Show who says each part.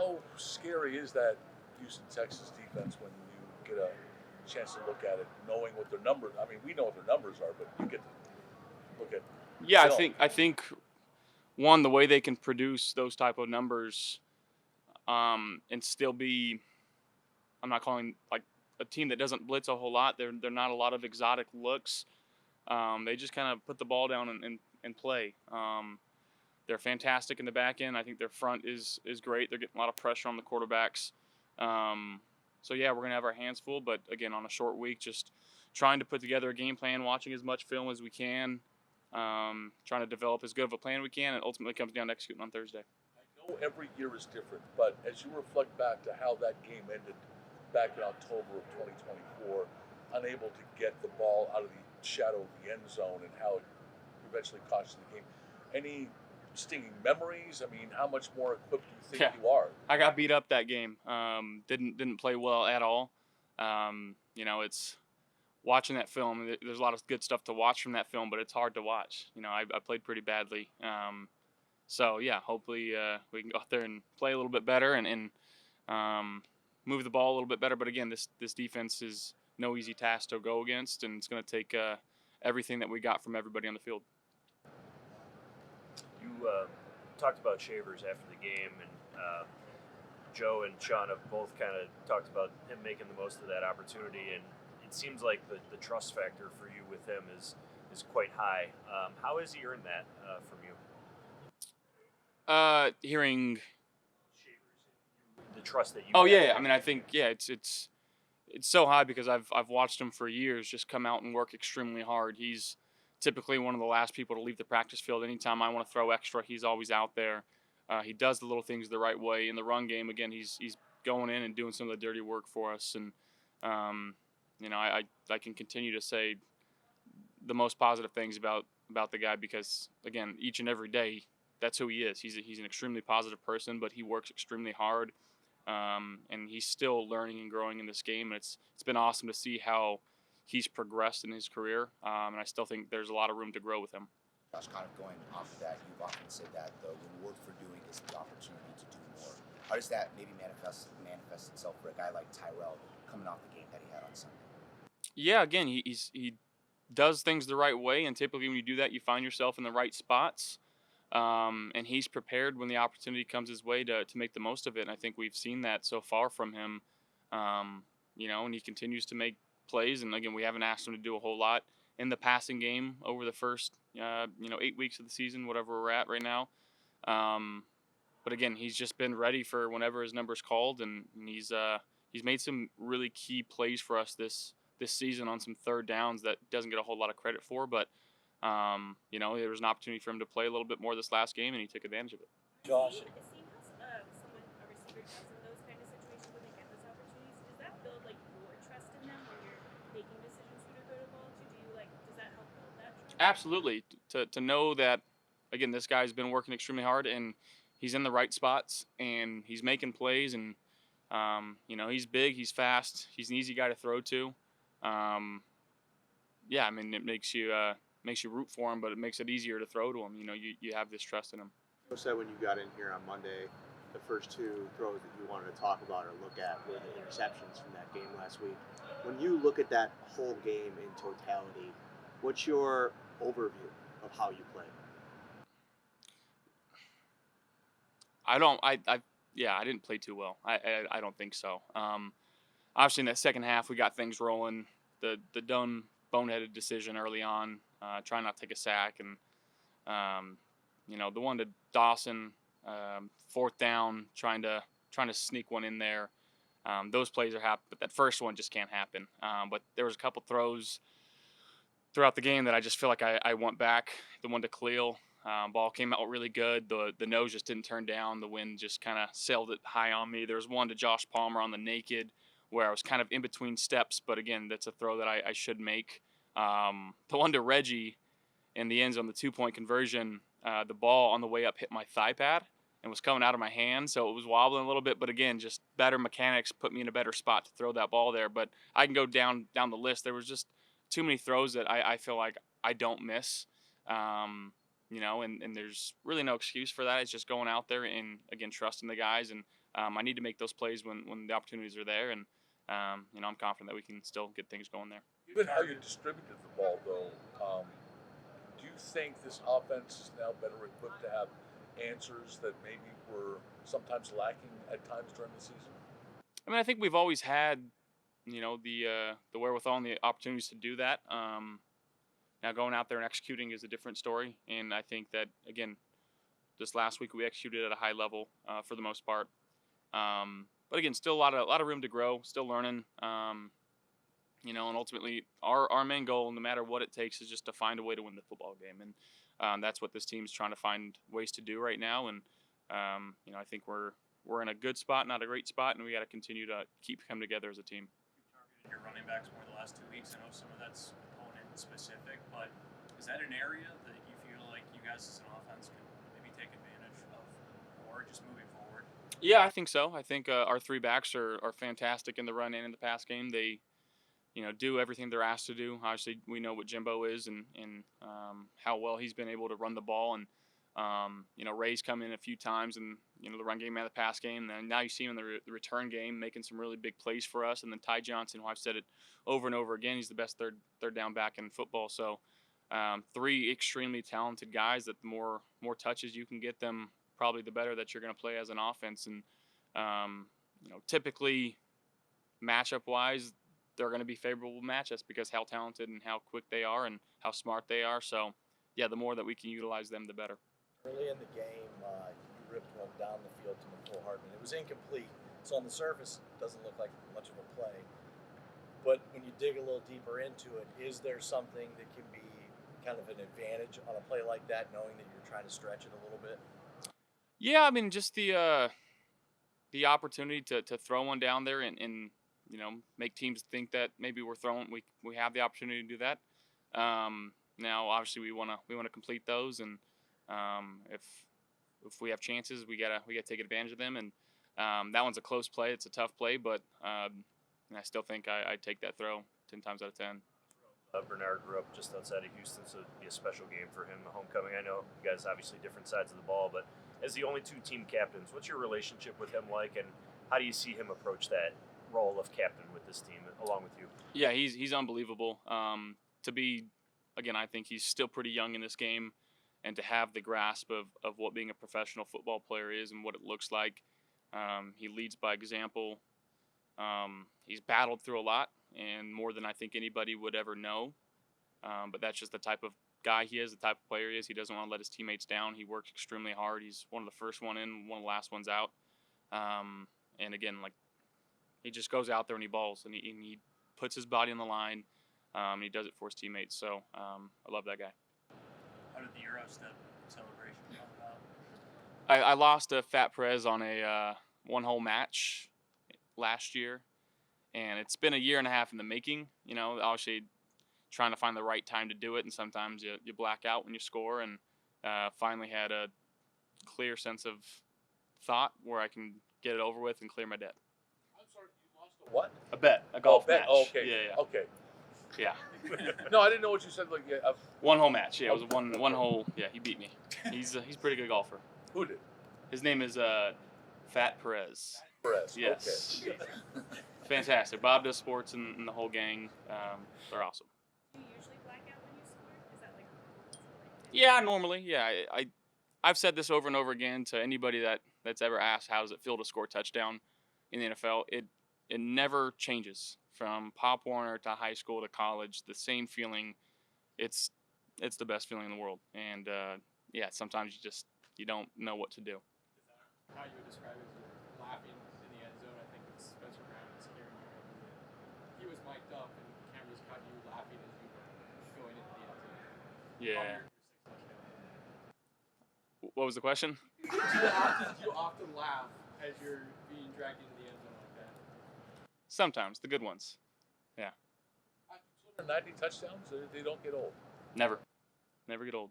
Speaker 1: How scary is that Houston Texas defense when you get a chance to look at it, knowing what their numbers? I mean, we know what their numbers are, but you get to look at
Speaker 2: Yeah,
Speaker 1: film.
Speaker 2: I think one, the way they can produce those type of numbers, and still be, I'm not calling like a team that doesn't blitz a whole lot. They're not a lot of exotic looks. They just kind of put the ball down and play. They're fantastic in the back end. I think their front is great. They're getting a lot of pressure on the quarterbacks. So yeah, we're gonna have our hands full. But again, on a short week, just trying to put together a game plan, watching as much film as we can, trying to develop as good of a plan we can, and ultimately comes down to executing on Thursday.
Speaker 1: I know every year is different, but as you reflect back to how that game ended back in October of 2024, unable to get the ball out of the shadow of the end zone and how it eventually cost you the game, any stinging memories? I mean, how much more equipped do you think
Speaker 2: Yeah,
Speaker 1: you are?
Speaker 2: I got beat up that game. Didn't play well at all. It's watching that film. There's a lot of good stuff to watch from that film, but it's hard to watch. I played pretty badly. So yeah, hopefully we can go out there and play a little bit better and move the ball a little bit better. But again, this defense is no easy task to go against, and it's going to take everything that we got from everybody on the field.
Speaker 3: You talked about Shavers after the game, and Joe and Sean have both kind of talked about him making the most of that opportunity, and it seems like the trust factor for you with him is quite high. How has he earned that from you?
Speaker 2: Hearing.
Speaker 3: The trust that you.
Speaker 2: Oh yeah, I mean, I think it's so high because I've watched him for years just come out and work extremely hard. He's typically one of the last people to leave the practice field. Anytime I want to throw extra, he's always out there. He does the little things the right way. In the run game, again, he's going in and doing some of the dirty work for us. And I can continue to say the most positive things about the guy because again, each and every day, that's who he is. He's an extremely positive person, but he works extremely hard. And he's still learning and growing in this game. And it's been awesome to see how he's progressed in his career. And I still think there's a lot of room to grow with him.
Speaker 4: Josh, kind of going off of that, you've often said that the reward for doing is the opportunity to do more. How does that maybe manifest itself for a guy like Tyrell coming off the game that he had on Sunday?
Speaker 2: Yeah, again, he does things the right way, and typically when you do that, you find yourself in the right spots. And he's prepared when the opportunity comes his way to make the most of it. And I think we've seen that so far from him. And he continues to make plays. And again, we haven't asked him to do a whole lot in the passing game over the first 8 weeks of the season, whatever we're at right now. But again, he's just been ready for whenever his number's called, and he's made some really key plays for us this season on some third downs that doesn't get a whole lot of credit for, but there was an opportunity for him to play a little bit more this last game, and he took advantage of it.
Speaker 1: Josh,
Speaker 5: Seeing how a receiver does in those kind of situations when they get those opportunities, does that build like your trust in them when you're making decisions who to throw the ball to? Does that help build that trust?
Speaker 2: Absolutely. To know that, again, this guy's been working extremely hard, and he's in the right spots, and he's making plays, and he's big, he's fast, he's an easy guy to throw to. I mean, it makes you root for him, but it makes it easier to throw to him. You have this trust in him.
Speaker 6: You said when you got in here on Monday, the first two throws that you wanted to talk about or look at were the interceptions from that game last week. When you look at that whole game in totality, what's your overview of how you played?
Speaker 2: I didn't play too well. I don't think so. Obviously in that second half we got things rolling. The dumb boneheaded decision early on, trying not to take a sack, and the one to Dawson, fourth down, trying to sneak one in there. Those plays are happening, but that first one just can't happen. But there was a couple throws throughout the game that I just feel like I want back. The one to Khalil, ball came out really good. The nose just didn't turn down. The wind just kind of sailed it high on me. There was one to Josh Palmer on the naked where I was kind of in between steps, but again, that's a throw that I should make. The one to Reggie in the end zone, the 2-point conversion, the ball on the way up hit my thigh pad and was coming out of my hand, so it was wobbling a little bit, but again, just better mechanics put me in a better spot to throw that ball there. But I can go down the list. There was just too many throws that I feel like I don't miss. And there's really no excuse for that. It's just going out there and, again, trusting the guys. And I need to make those plays when the opportunities are there, and I'm confident that we can still get things going there.
Speaker 1: Given how you distributed the ball, though, do you think this offense is now better equipped to have answers that maybe were sometimes lacking at times during the season?
Speaker 2: I mean, I think we've always had, the wherewithal and the opportunities to do that. Now going out there and executing is a different story, and I think that again, this last week we executed at a high level for the most part. But again, still a lot of room to grow, still learning. And ultimately, our main goal, no matter what it takes, is just to find a way to win the football game, and that's what this team's trying to find ways to do right now. And I think we're in a good spot, not a great spot, and we got to continue to keep coming together as a team.
Speaker 7: You've targeted your running backs more the last 2 weeks. I know some of that's opponent specific, but is that an area that you feel like you guys as an offense can maybe take advantage of more just moving forward?
Speaker 2: Yeah, I think so. I think our three backs are fantastic in the run and in the pass game. They do everything they're asked to do. Obviously, we know what Jimbo is and how well he's been able to run the ball. And, Ray's come in a few times in, the run game and the pass game. And now you see him in the return game making some really big plays for us. And then Ty Johnson, who I've said it over and over again, he's the best third down back in football. So three extremely talented guys that the more touches you can get them, probably the better that you're going to play as an offense. And, typically matchup-wise, they're going to be favorable matchups because how talented and how quick they are and how smart they are. So, yeah, the more that we can utilize them, the better.
Speaker 8: Early in the game, you ripped one down the field to McCole Hartman. It was incomplete, so on the surface, it doesn't look like much of a play. But when you dig a little deeper into it, is there something that can be kind of an advantage on a play like that, knowing that you're trying to stretch it a little bit?
Speaker 2: Yeah, I mean, just the opportunity to throw one down there and make teams think that maybe we have the opportunity to do that. Now, obviously, we want to complete those, and if we have chances, we gotta take advantage of them. And that one's a close play; it's a tough play, but I still think I take that throw 10 times out of 10.
Speaker 3: Bernard grew up just outside of Houston, so it'd be a special game for him, a homecoming. I know you guys obviously different sides of the ball, but as the only two team captains, what's your relationship with him like, and how do you see him approach that role of captain with this team along with you?
Speaker 2: Yeah, he's unbelievable. I think he's still pretty young in this game, and to have the grasp of what being a professional football player is and what it looks like. He leads by example. He's battled through a lot, and more than I think anybody would ever know. But that's just the type of guy he is, the type of player he is. He doesn't want to let his teammates down. He works extremely hard. He's one of the first one in, one of the last ones out. And again, he just goes out there and he balls, and he puts his body on the line, and he does it for his teammates. So I love that guy.
Speaker 7: How did the Eurostep celebration come about?
Speaker 2: I lost to Fat Perez on a one-hole match last year, and it's been a year and a half in the making. Obviously trying to find the right time to do it, and sometimes you black out when you score, and finally had a clear sense of thought where I can get it over with and clear my debt.
Speaker 1: I'm sorry, you lost a what?
Speaker 2: A bet, a golf
Speaker 1: bet.
Speaker 2: match.
Speaker 1: Oh, okay.
Speaker 2: Yeah.
Speaker 1: Okay.
Speaker 2: Yeah.
Speaker 1: No, I didn't know what you said.
Speaker 2: One hole match. Yeah, it was one hole. Yeah, he beat me. He's a pretty good golfer.
Speaker 1: Who did?
Speaker 2: His name is Fat Perez.
Speaker 1: Perez.
Speaker 2: Yes.
Speaker 1: Okay.
Speaker 2: Fantastic. Bob does sports and the whole gang. They're awesome.
Speaker 5: Do you usually black out when you score? Is that like?
Speaker 2: Yeah, normally. Yeah, I've said this over and over again to anybody that's ever asked how does it feel to score a touchdown in the NFL. It never changes from Pop Warner to high school to college. The same feeling. It's the best feeling in the world. And sometimes you don't know what to do.
Speaker 9: How you would describe it as you're laughing in the end zone. I think it's Spencer Brown is hearing you. He was mic'd up and cameras caught you laughing as you were going into the end zone.
Speaker 2: Yeah. What was the question?
Speaker 9: Do you often laugh as you're being dragged into the end zone like that?
Speaker 2: Sometimes, the good ones. Yeah.
Speaker 1: 90 touchdowns, they don't get old.
Speaker 2: Never get old.